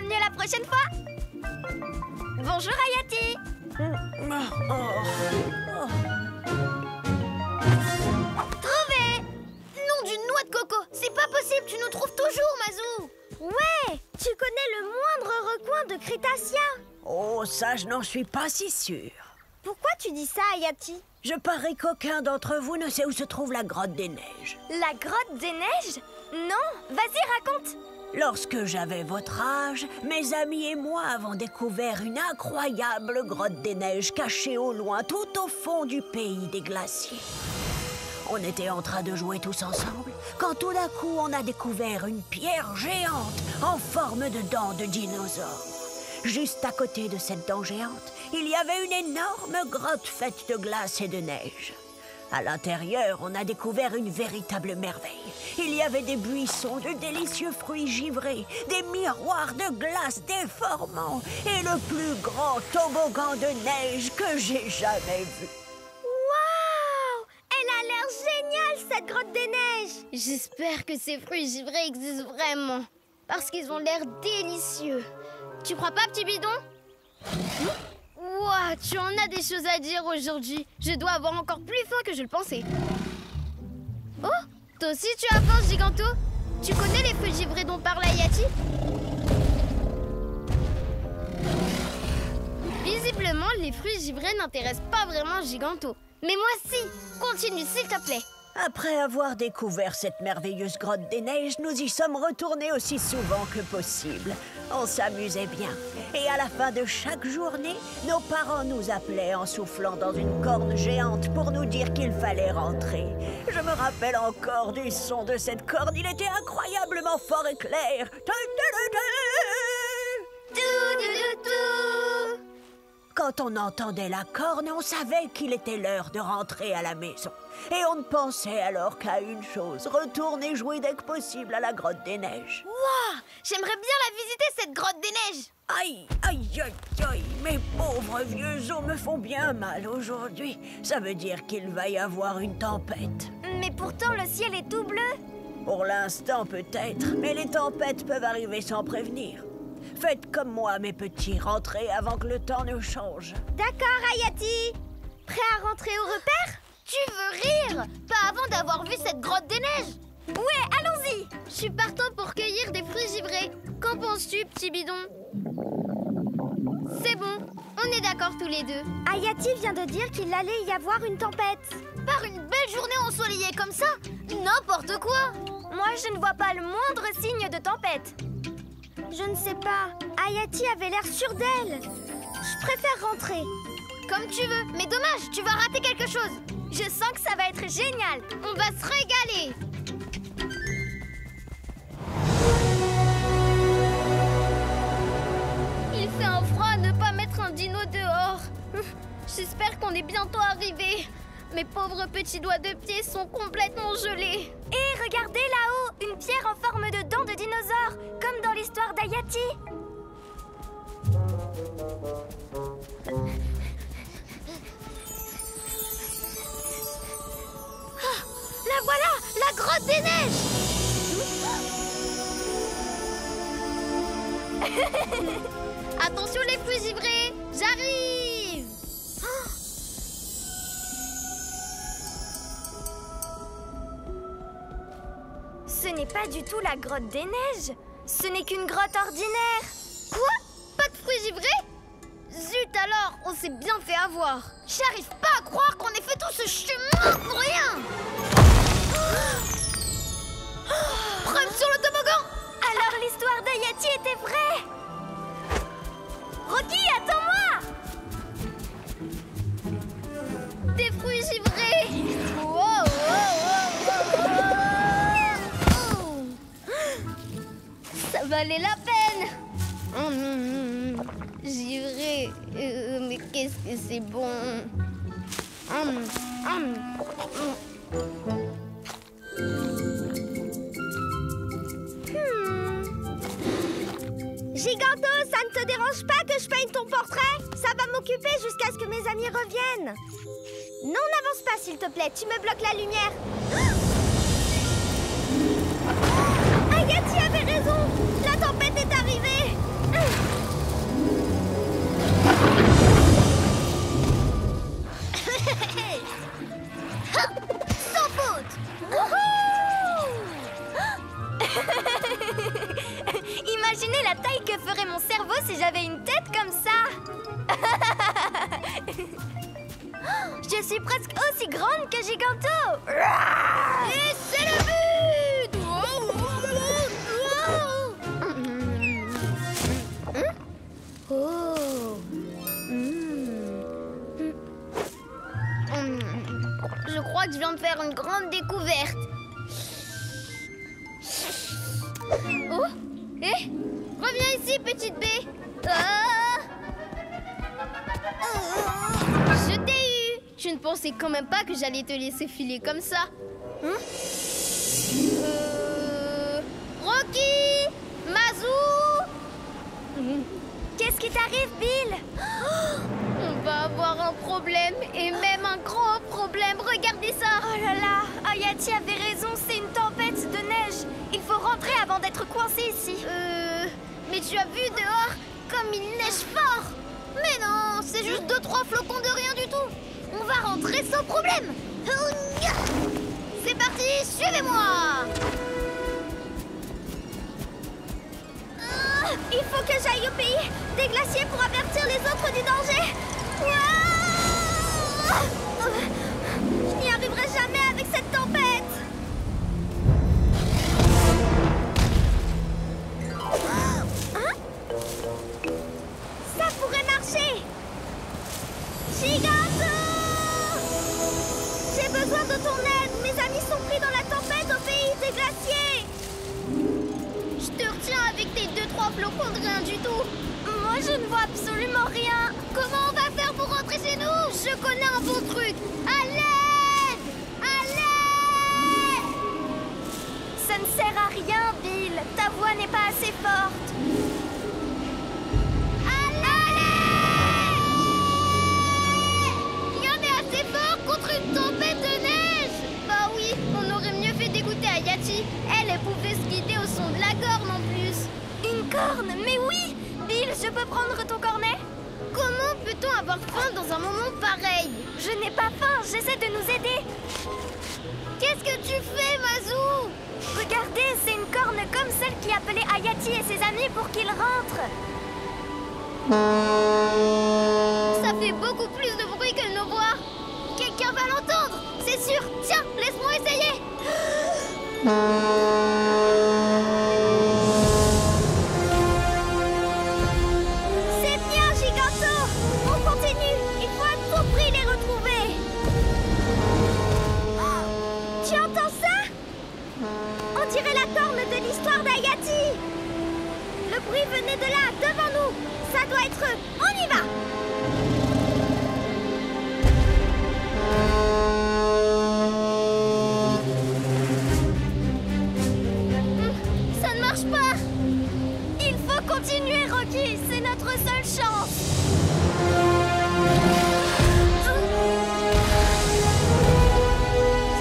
mieux la prochaine fois. Bonjour Hayati. Trouvé. Nom d'une noix de coco. C'est pas possible, tu nous trouves toujours, Mazou. Ouais, tu connais le moindre recoin de Crétacea. Oh, ça, je n'en suis pas si sûre. Pourquoi tu dis ça, Hayati? Je parie qu'aucun d'entre vous ne sait où se trouve la grotte des neiges. La grotte des neiges? Non, vas-y, raconte. Lorsque j'avais votre âge, mes amis et moi avons découvert une incroyable grotte des neiges cachée au loin, tout au fond du pays des glaciers. On était en train de jouer tous ensemble, quand tout d'un coup on a découvert une pierre géante en forme de dent de dinosaure. Juste à côté de cette dent géante, il y avait une énorme grotte faite de glace et de neige. À l'intérieur, on a découvert une véritable merveille. Il y avait des buissons de délicieux fruits givrés, des miroirs de glace déformants et le plus grand toboggan de neige que j'ai jamais vu. Waouh! Elle a l'air géniale, cette grotte des neiges! J'espère que ces fruits givrés existent vraiment, parce qu'ils ont l'air délicieux. Tu crois pas, petit bidon? Ouah, tu en as des choses à dire aujourd'hui. Je dois avoir encore plus faim que je le pensais. Oh, toi aussi tu as faim, Giganto? Tu connais les fruits givrés dont parle Hayati? Visiblement, les fruits givrés n'intéressent pas vraiment Giganto. Mais moi si. Continue, s'il te plaît. Après avoir découvert cette merveilleuse grotte des neiges, nous y sommes retournés aussi souvent que possible. On s'amusait bien. Et à la fin de chaque journée, nos parents nous appelaient en soufflant dans une corne géante pour nous dire qu'il fallait rentrer. Je me rappelle encore du son de cette corne. Il était incroyablement fort et clair. Quand on entendait la corne, on savait qu'il était l'heure de rentrer à la maison. Et on ne pensait alors qu'à une chose, retourner jouer dès que possible à la grotte des neiges. Waouh, j'aimerais bien la visiter, cette grotte des neiges. Aïe, aïe, aïe, aïe, mes pauvres vieux os me font bien mal aujourd'hui. Ça veut dire qu'il va y avoir une tempête. Mais pourtant, le ciel est tout bleu. Pour l'instant, peut-être, mais les tempêtes peuvent arriver sans prévenir. Faites comme moi, mes petits, rentrez avant que le temps ne change. D'accord, Hayati. Prêt à rentrer au repère? Tu veux rire? Pas avant d'avoir vu cette grotte des neiges. Ouais, allons-y. Je suis partant pour cueillir des fruits givrés. Qu'en penses-tu, petit bidon? C'est bon, on est d'accord tous les deux. Hayati vient de dire qu'il allait y avoir une tempête. Par une belle journée ensoleillée comme ça? N'importe quoi. Moi, je ne vois pas le moindre signe de tempête. Je ne sais pas. Hayati avait l'air sûre d'elle. Je préfère rentrer. Comme tu veux, mais dommage, tu vas rater quelque chose. Je sens que ça va être génial. On va se régaler. Il fait un froid à ne pas mettre un dino dehors. J'espère qu'on est bientôt arrivé. Mes pauvres petits doigts de pied sont complètement gelés. Et regardez là-haut, une pierre en forme de dent de dinosaure, comme dans l'histoire d'Hayati. Ah, la voilà, la grotte des neiges. Attention les fruits givrés, j'arrive. Ce n'est pas du tout la grotte des neiges. Ce n'est qu'une grotte ordinaire. Quoi? Pas de fruits givrés? Zut alors, on s'est bien fait avoir. J'arrive pas à croire qu'on ait fait tout ce chemin pour rien. Preuve sur le toboggan. Alors l'histoire d'Hayati était vraie. Rocky, attends-moi. Des fruits givrés. Wow, wow, wow, wow. Ça valait la peine. Givré, mais qu'est-ce que c'est bon. Giganto, ça ne te dérange pas que je peigne ton portrait? Ça va m'occuper jusqu'à ce que mes amis reviennent. Non, n'avance pas s'il te plaît, tu me bloques la lumière. Hayati avait raison, la tempête est arrivée. serait mon cerveau si j'avais une tête comme ça. Je suis presque aussi grande que Giganto. Et c'est le but! Oh. Je crois que je viens de faire une grande découverte. Oh! Eh! Reviens ici, petite B! Ah! Je t'ai eu! Je ne pensais quand même pas que j'allais te laisser filer comme ça. Hein? Rocky! Mazou! Qu'est-ce qui t'arrive, Bill? On va avoir un problème, et même un grand problème. Regardez ça! Oh là là, Hayati avait raison, c'est une tempête de neige. Il faut rentrer avant d'être coincé ici. Mais tu as vu dehors comme il neige fort! Mais non, c'est juste 2-3 flocons de rien du tout. On va rentrer sans problème. C'est parti, suivez-moi! Il faut que j'aille au pays des glaciers pour avertir les autres du danger. Ouah! Je n'y arriverai jamais avec cette tempête. Hein? Ça pourrait marcher. Giganto! J'ai besoin de ton aide. Mes amis sont pris dans la tempête au pays des glaciers. Je te retiens avec tes 2-3 flocons de rien du tout. Moi, je ne vois absolument rien. Comment on va faire pour rentrer chez nous? Je connais un bon truc. À l'aide! À l'aide! Ça ne sert à rien, Bill. Ta voix n'est pas assez forte. À l'aide! Rien n'est assez fort contre une tempête de neige. Bah oui, on aurait mieux fait d'écouter Hayati. Elle pouvait se guider au son de la corne en plus. Une corne? Mais oui! Bill, je peux prendre ton cornet? Comment peut-on avoir faim dans un moment pareil? Je n'ai pas faim, j'essaie de nous aider. Qu'est-ce que tu fais, Mazou? Regardez, c'est une corne comme celle qui appelait Hayati et ses amis pour qu'ils rentrent. Ça fait beaucoup plus de bruit que nos voix. Quelqu'un va l'entendre, c'est sûr. Tiens, laisse-moi essayer. C'est bien, Giganto. On continue. Il faut à tout prix les retrouver. Oh, tu entends ça? On dirait la corne de l'histoire d'Hayati. Le bruit venait de là, devant nous. Ça doit être eux. On y va. Ça ne marche pas. Il faut continuer, Rocky. C'est notre seule chance.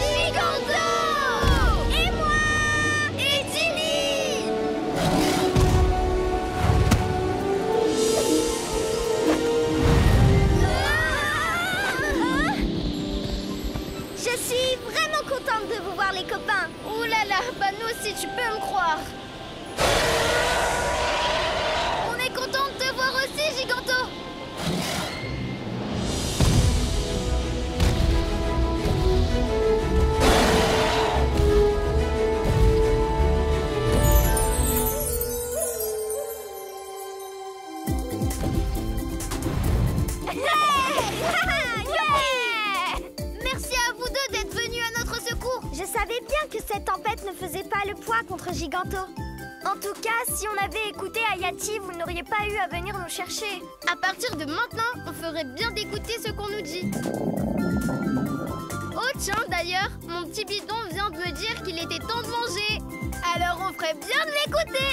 Giganto! Et moi? Et Ginny! Je suis vraiment contente de vous voir, les copains. Ouh là là, bah nous aussi, tu peux me croire. On est content de te voir aussi, Giganto. Merci à vous deux d'être venus à notre secours. Je savais bien que cette tempête ne faisait pas le poids contre Giganto. En tout cas, si on avait écouté Hayati, vous n'auriez pas eu à venir nous chercher. À partir de maintenant, on ferait bien d'écouter ce qu'on nous dit. Oh tiens, d'ailleurs, mon petit bidon vient de me dire qu'il était temps de manger. Alors on ferait bien de l'écouter.